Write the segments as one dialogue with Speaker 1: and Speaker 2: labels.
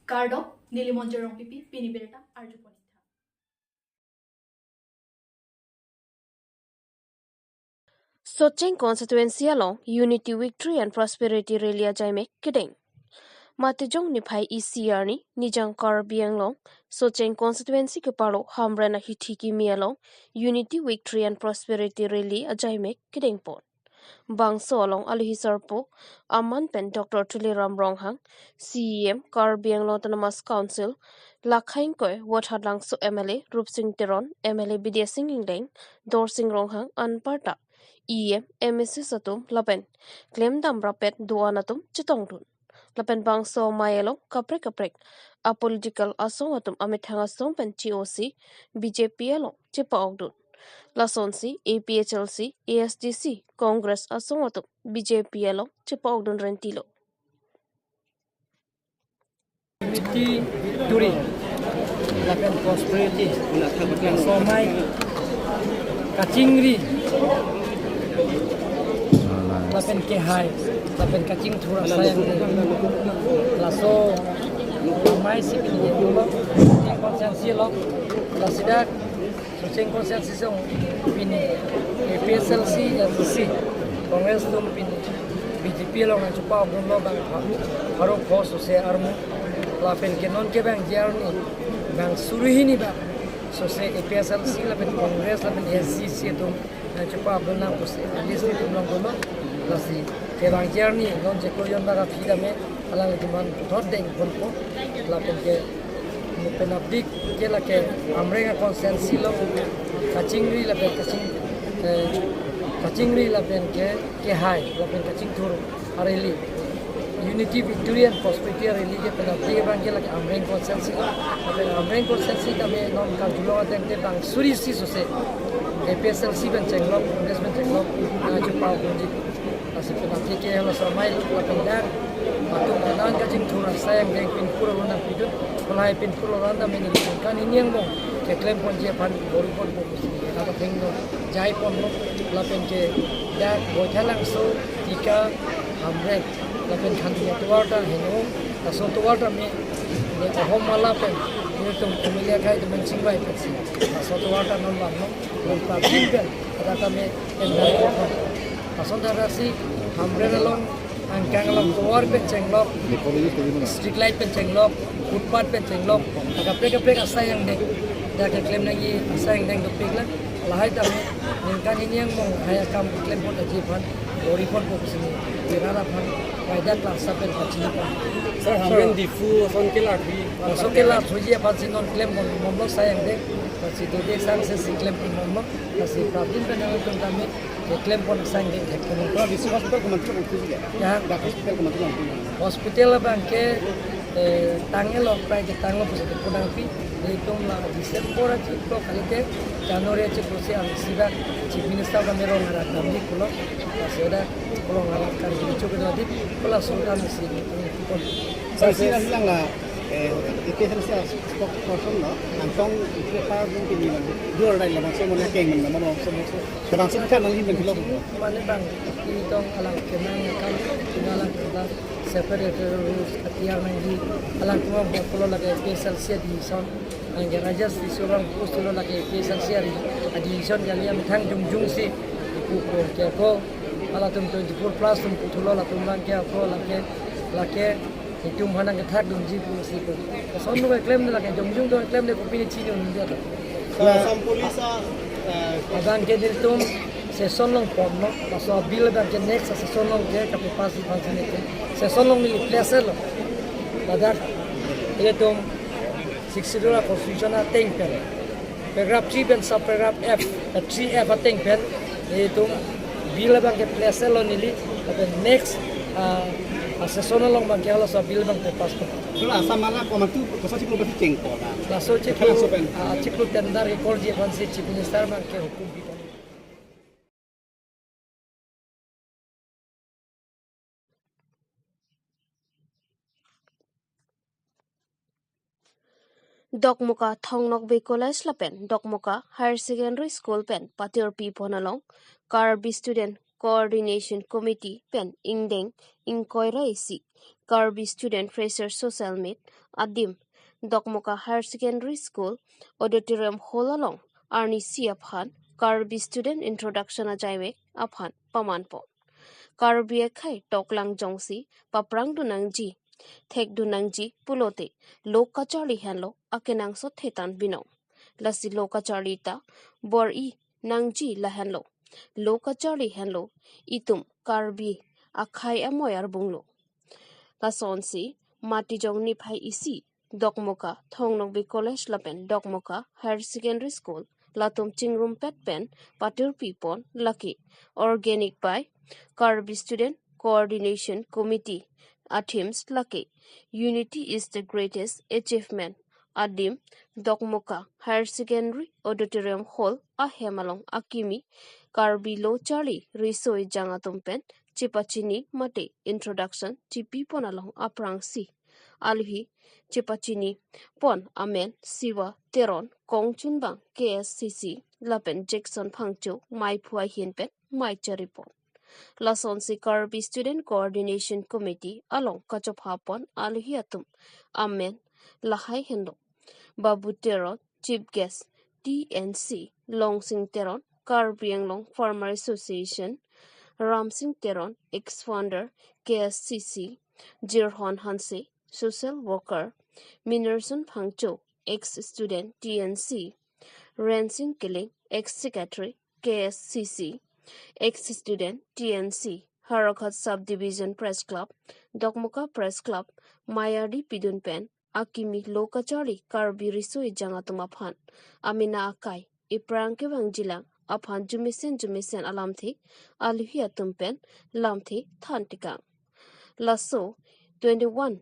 Speaker 1: Gardop, Nilimonjerong Pipi, Piniberta, Arjuponita.
Speaker 2: Socheng constituency along Unity Victory and Prosperity Rally Jaime Kidding. Matijong ni phai ECR ni Nijang Karbi Anglong Socheng constituency ke palo Hamrana Hitiki Mialong Unity Victory and Prosperity Rally Jaime Kidding Pon. Bangso along Alihisarpo Aman Pen Dr. Tuliram Ronghang CEM Karbi Anglong Autonomous Council Lakhain Koi Wathadlang So MLA Rupsing Teron MLA Bidya Singh Ingdeng Dorsing Ronghang Anparta EM MSC Satum Lapen Claim Dam Rapet Duanatum Chitongtun Lapen Bangso Mayelo Kaprek A political asong atum amithang asong pen GOC BJP along Chipa Ogdun Lasonsi, APHLC, ASDC, Congress asong atum BJP along Chipa Ogdun Rentilo.
Speaker 3: Unity Victory, Lapen Prosperity, Somai, Kachingri, Lapen Kehai, Lapen Kaching Thura Sayang, Laso, Somai Sipin Yolo, Konsensi Lok, Lasidak, Soseng Konsensi Song, Pini, APSLC, ASDC, Congress Tum Pini, BJP Long and Chupa Bruno Bang, Haruk Hoso Se Armu. Lapen kenon ke bang jarni bang suruhini bang so se APSLC lapen Congress lapen SCC tum cepa benar puse list tum long dono lasi ke bang jarni non je koyon baga phida me alang juman thot deng bonpo lapen ke penabdik ke la ke amrenga consensi lo kachingri lapen kachingri lapen ke hai lapen kaching thur areli Unity Victory and Prosperity Rally ke penalti bang ke lagi amreng konsensi kami non kaljulo adeng te bang suri si sose APSLC ben cenglok Congress ben cenglok jepau kunji asip penalti ke halo samai lapen dan patung kanan kacing thura sayang deng pin pura luna pidut mulai pin pura landa meni kan ini yang dong ke klaim ponje pan bori pon fokus kata tengno jai pon lo lapen ke dak bojalang so tika amreng lapen khanti tuarta heno aso tuarta me ne ahom mala pen ne tum kumilia khai tum singbai pesi aso tuarta non lamno non pa pinben ada me endar aso darasi hamre long angkang long tuar pen cenglok street light pen cenglok footpath pen cenglok kapre asayang de dak klaim lagi asayang deng dopik la lahai ta me ningkan ini yang mau haya kam klaim pon ajiban report ko kusini birara phan kaida class sapen pachini pa sir hamren difu sonkela thi sonkela thuji phansin non claim mon momlo sayang de pachi do de sang se claim pon momlo asi problem pe na tum tame claim pon sang de thek pon to disi hospital ko mantri ko ya da hospital ko mantri hospital bang ke tangelo prai ke tanglo pose ko na pi Leitung la December aja itu kali ke Januari aja kursi angsiba Chief Minister kami orang ada kami kulo masih ada kulo ngarak kami cukup tadi kulo sultan mesti pun
Speaker 4: saya bilang lah itu saya spokesperson lah antong itu apa mungkin ini dua orang lah saya mau nakeng mana sekarang kan lagi belum
Speaker 3: mana bang itu alang kenang kan alang kita separate rules ketiar lagi alang cuma kulo lagi special di son angger aja di seorang kulo lagi special di son kalian thang jung si iku ko ala tum 24 plus tum kulo la tum lang kya ko lake itu mana ke thak dum ji si ko son no claim lage jung do claim le ko pini chini un dia
Speaker 4: sam polisa
Speaker 3: adan ke dir tum session long porno paso bill da ke next session long ke kapasi pansine ke session long ni place lo badar ile tum 60 dollar constitution a teng pen paragraph 3 pen sub paragraph f 3f a teng pen ile tum bill da ke place lo nili the next session long bang ke lo so bill bang ke pass ko
Speaker 4: sula samala ko matu ko sa ciklu berarti cengko
Speaker 3: la so ciklu tendar ke korji pansi chief minister bang ke hukum
Speaker 2: Dokmuka Thongnok Bay College Lapen Dokmuka Higher Secondary School Pen Patir Pi Ponalong Karbi Student Coordination Committee pen ingdeng inkoira isi Karbi Student Fresher Social Meet Adim Dokmoka Higher Secondary School Auditorium Hall along Arni Si Aphan Karbi Student Introduction Ajaiwe Aphan Pamanpo Karbi Khai Toklang Jongsi Paprang Dunangji Thek Dunangji Pulote Loka Charlie Hanlo Akenang So Thetan Bino Lasi Loka Charlie Ta Bor I Nangji Lahanlo Loka Charlie Hanlo Itum Karbi Akai Amoyar Bunglo Lasonsi Matijong Nipai Isi Dokmoka Thongnokbi College Lapen Dokmoka Higher Secondary School Latum Chingrum Pet Pen Patur Pipon Lucky Organic by Karbi Student Coordination Committee Atims Lucky Unity is the greatest achievement Adim Dokmoka Higher Secondary Auditorium Hall Ahemalong Akimi Karbi Lo Charlie Risoi Jangatumpen Chipachini Mate Introduction Chipi Ponalong Aprang Si Alhi Chipachini Pon Amen Siwa Teron Kongchunbang KSCC Lapen Jackson Pangcho Mai Pua Hinpet Mai Cheripon Lason Si Karbi Student Coordination Committee along Kachopapon Alhiatum Amen Lahai Hendo Babu Teron Chief Guest TNC Long Sing Teron Karbi Anglong Farmer Association Ram Singh Teron ex-founder KSCC Jirhon Hanse social worker Minerson Pangcho ex-student TNC Ren Singh Killing ex-secretary KSCC ex-student TNC Harakat Subdivision Press Club Dokmoka Press Club Mayadi Pidunpen Akimi Lokachari Karbi Risoi Jangatumaphan Amina Akai Iprangke Wangjilang Aphan Jumisen Alamthi Alhia Tumpen Lamthi Thantikang Lasso 21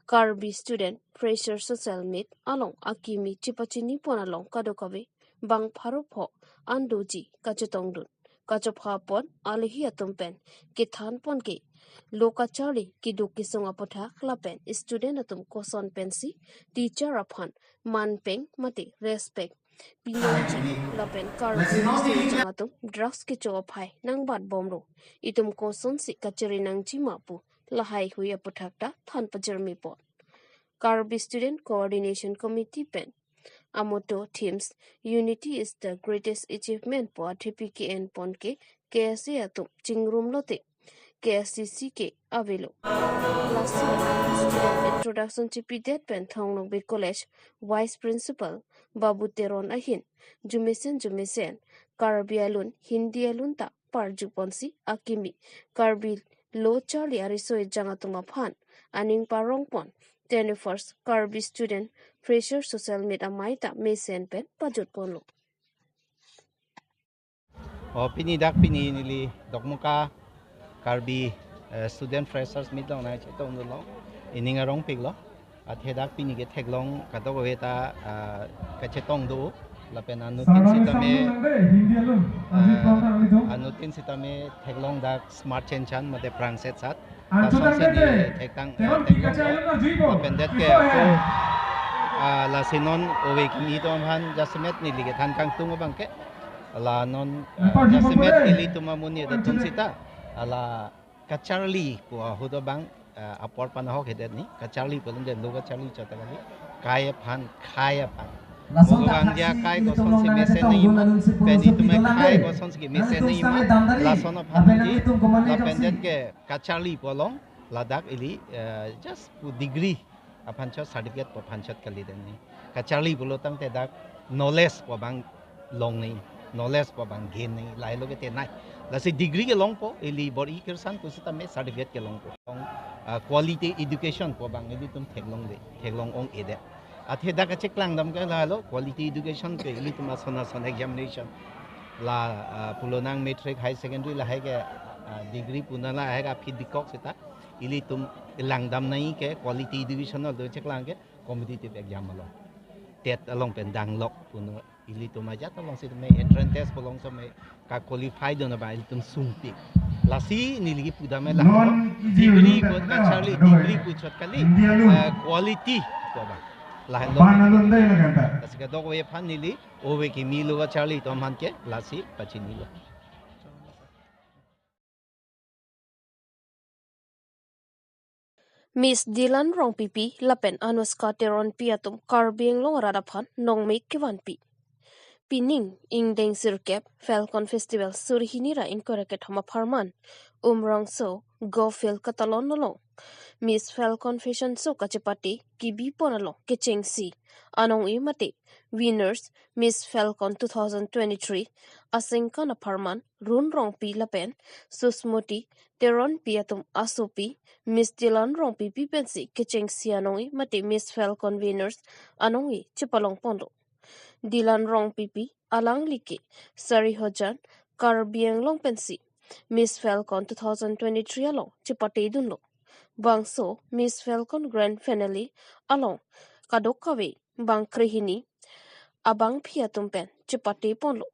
Speaker 2: Karbi Student Fresher Social Meet along Akimi Chipachini Ponalong Kadokawe Bang Parupo Andoji Kachetongdun Kachopapon Alhia Tumpen Kithan Ponke Loka Charlie Kiduki Songapotha Klapen Student Atum Koson Pensi Teacher Aphan Manpeng Mate Respect Pinaji Lapen Karbi Jangatum Drugs Kichopai Nang Bad Bomro Itum Koson Si Kacheri Nang Chimapu Lahai Huya Putakta Than Pajermi Pot Karbi Student Coordination Committee Pen Amoto Teams Unity is the greatest achievement for TPKN Ponke KSC Atum Chingrum Lote KSCC Ke Avelo Last Student Introduction to Pidet Pen Thongnokbe College Vice Principal Babu Teron Ahin Jumisen Karbi Alun Hindi Alun Ta Parju Ponsi Akimi Karbi Lo Charlie Arisoi Jangatuma Phan Aning Parong Pon 21st Karbi Student Fresher Social Media Maita Mesen Pen Pajut Ponlo
Speaker 5: Pini dak pini nili Dokmuka Karbi Student Freshers Meet long na chetong lo ininga rong pig lo at hedak pini ke theglong katago weta ka chetong do lapen anutin sitame theglong dak smart chenchan mate prangset sat ta sonse ni thekang theglong lapen det ke ko la sinon owe kimi don han jasmet ni lige than kang tung bangke la non jasmet ili tumamuni da tumsita ala kacharli ko hodo bang apor panahok hedet ni kacharli polun de loga charli chatakali kaya phan Mugang dia kai ko son si mesen ni ma peni tume kai ko son si mesen ni ma la son of hanji la pendet ke kacharli polong ladak ili just pu degree apancha certificate po panchat kali den ni kacharli polotang te dak knowledge po bang long ni knowledge po bang gain ni lai lo ke te nai la si degree ke long po ili bori kersan ko sita me certificate ke long po quality education po bang ili tum theglong ong ede athe da ka cheklang dam ka la lo quality education ke ili tum asona son examination la pulonang matric high secondary la hai ke degree punala hai ka phid dikok sita ili tum lang dam nai ke quality education lo cheklang ke competitive exam lo tet along pen dang lok pun ili tum aja tolong sit me entrance test polong so me ka qualify don ba ili tum sumpi lasi ni ligi pudame la degree ko ka charli degree ku chot kali quality ko ba la lo tasika dog we phan ni li owe ki mi lo ka charli to man ke lasi pachini lo
Speaker 2: Miss Dylan Rong Pipi Lapen Anuska Teron Piatum Karbi Anglong Radaphan Nong Make Kivan Pi. Pining ing deng sirkep Falcon Festival surhinira in koreket hama parman umrang so go fil katalon nolong Miss Falcon Fashion Show kachepati kibi ponalo kecheng si anong imate winners Miss Falcon 2023 asingka na parman run rong pi lapen susmoti teron piatum asopi Miss Dylan rong pi pensi kecheng si anong imate Miss Falcon winners anong i chipalong pondo Dylan Rong Pipi, Alang Liki, Sari Hojan, Karbi Anglong Pensi, Miss Falcon 2023 along, Chipate Dunlo, Bangso, Miss Falcon Grand Finale, along, Kadokawe, Bang Krihini, Abang Piatumpen, Chipate Ponlo,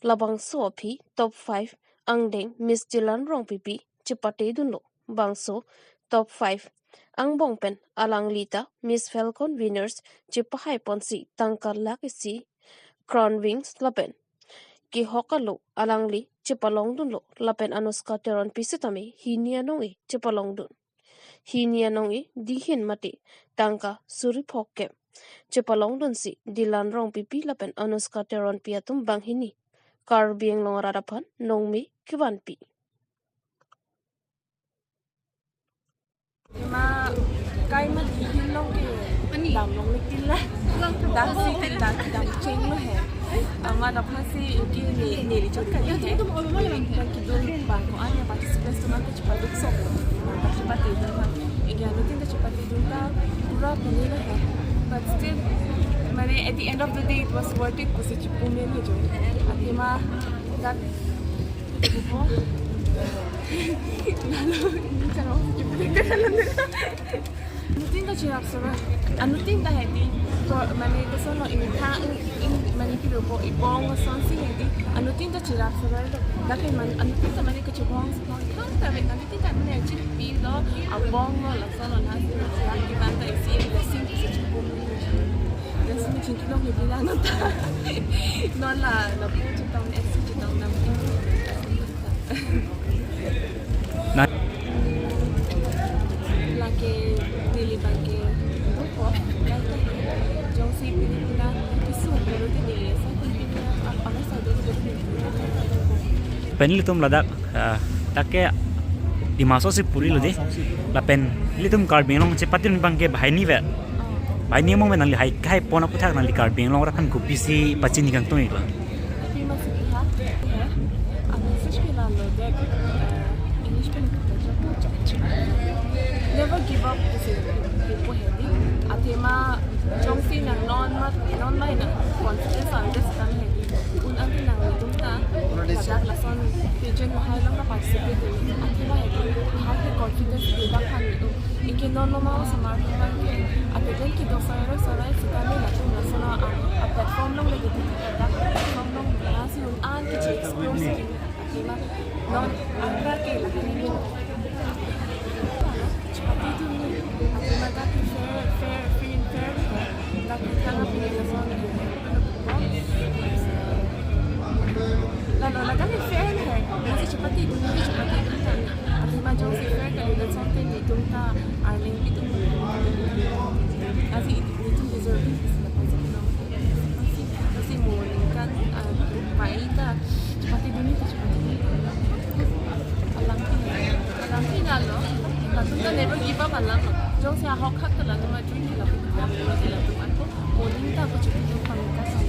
Speaker 2: Labang Sopi, Top 5, Angdeng, Miss Dylan Rong Pipi, Chipate Dunlo, Bangso, Top 5, Ang Bongpen, Alang Lita, Miss Falcon Winners, Chipahai Ponsi, Tangkar Lakisi, Crown Wings, Lapen. Ki Hokalo, Alang Li, Chipalong Dunlo, Lapen Anuska Teron Pisitame, Hinianongi, Chipalong Dun. Hinianongi, Dihin Mati, Tangka, Surip Hokke. Chipalong Dunsi, Dylan Rong Pipi, Lapen Anuska Teron Piatum Banghini. Karbi Anglong Radapan, Nongmi, Kivanpi.
Speaker 6: Ma kai ma hin long ke dam long nikin la dam si ke dam cheng lo hai ama da phasi ki ne ri chot ka hai tum ol ma lang ki dun ba ko anya participants to ma ke chpa duk so ma chpa te dun ma igya no tin da chpa te dun da pura bani lo hai but still mane at the end of the day it was worth it kusi chipu me lo jo atima that Anutin ka chirap sara. Anutin ta hedi. To mane ko sono in mane ki po ibong son si hedi. Anutin ta chirap sara. Dake man anutin ta mane ko chibong so kan ta be anutin ta mane chi pi do abong no la sono na si chirap ki banda isi blessing ki chibong. Blessing mi chinki lo hedi la no ta. No la pu chitong esi chitong nam. Lagi nili bagi rupo, lagi jongsi pilihnya isu baru tu nili. Saya pilihnya apa sahaja tu.
Speaker 7: Pen litum ladak takke di maso si puri lo deh. La pen litum Karbi Anglong cepatin bangke bahai ni ver. Bahai ni mong menang li hai pon aku tak nang li Karbi Anglong rakan kopi si pacin ikan tu ni lah.
Speaker 6: Tapi masih lihat, aku sesuai lalu dek English pun never give up kasi people heady. Atima jongsi nang non mai na confidence ang des kami heady. Unang tinang itumta kadak lason pageant mahal lang na participate ni. Atima heady hake confidence diba kan ito. Ikin non mau sa market ke. Ategan ki do sarai sikami na tum lason a platform long lagi kadak platform long nasi unan ki explore atima non angra ke lahan ni. Lalu kami fair ni, masih cepat itu. Tapi macam si fair kalau dah sampai di tunta, arling itu masih itu deserving. Masih mengingat baita cepat itu ni cepat ini. Alang tinggal lo. Lalu kan never give up alang. Jauh saya hok tu lalu macam ni lalu kita pulang di lalu aku morning tak aku cuci tu kami kasih.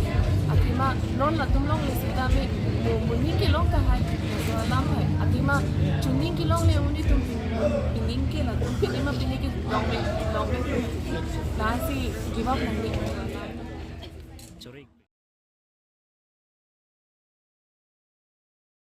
Speaker 6: Akhirnya non lalu long lesi kami morning ke long tak hai. Masalah hai. Akhirnya cuning ke long le undi tu pining ke lalu pining ke long le. Nasi give up nanti.